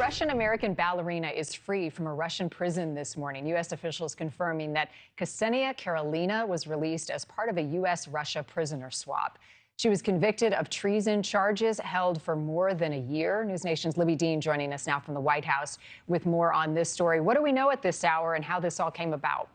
Russian-American ballerina is free from a Russian prison this morning. U.S. officials confirming that Ksenia Karelina was released as part of a U.S.-Russia prisoner swap. She was convicted of treason charges, held for more than a year. NewsNation's Libby Dean joining us now from the White House with more on this story. What do we know at this hour and how this all came about?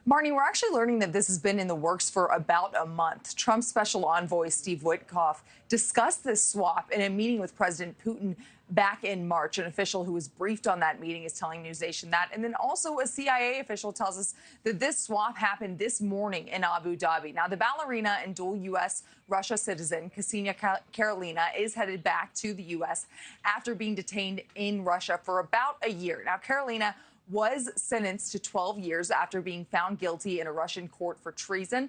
Marni, we're actually learning that this has been in the works for about a month. Trump's special envoy, Steve Witkoff, discussed this swap in a meeting with President Putin back in March. An official who was briefed on that meeting is telling NewsNation that. And then also a CIA official tells us that this swap happened this morning in Abu Dhabi. Now, the ballerina and dual U.S.-Russia citizen, Ksenia Karelina, is headed back to the U.S. after being detained in Russia for about a year. Now, Karelina was sentenced to 12 years after being found guilty in a Russian court for treason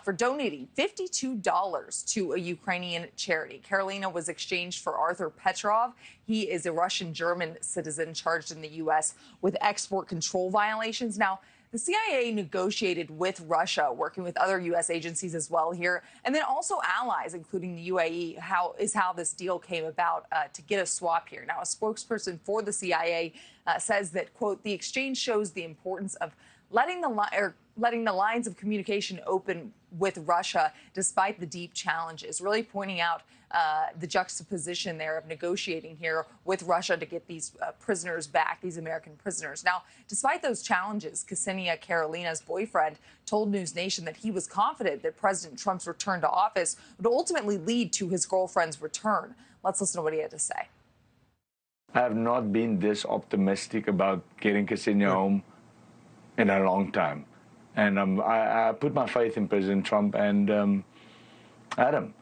for donating $52 to a Ukrainian charity. Karelina was exchanged for Arthur Petrov. He is a Russian-German citizen charged in the U.S. with export control violations. Now, the CIA negotiated with Russia, working with other U.S. agencies as well here, and then also allies, including the UAE, how this deal came about to get a swap here. Now, a spokesperson for the CIA says that, quote, the exchange shows the importance of letting the lines of communication open with Russia despite the deep challenges, really pointing out the juxtaposition there of negotiating here with Russia to get these prisoners back, these American prisoners. Now, despite those challenges, Ksenia Karelina's boyfriend told NewsNation that he was confident that President Trump's return to office would ultimately lead to his girlfriend's return. Let's listen to what he had to say. I have not been this optimistic about getting Ksenia home in a long time. And I put my faith in President Trump and Adam.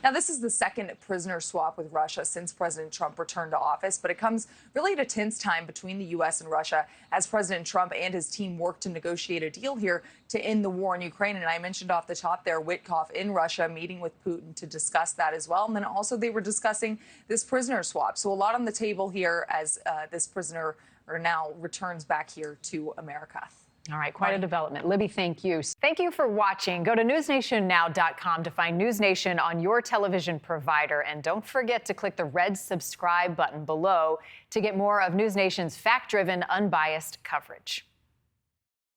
Now, this is the second prisoner swap with Russia since President Trump returned to office, but it comes really at a tense time between the U.S. and Russia as President Trump and his team work to negotiate a deal here to end the war in Ukraine. And I mentioned off the top there, Witkoff in Russia meeting with Putin to discuss that as well. And then also they were discussing this prisoner swap. So a lot on the table here as this prisoner now returns back here to America. All right, quite a development. Libby, thank you. Thank you for watching. Go to newsnationnow.com to find NewsNation on your television provider. And don't forget to click the red subscribe button below to get more of NewsNation's fact-driven, unbiased coverage.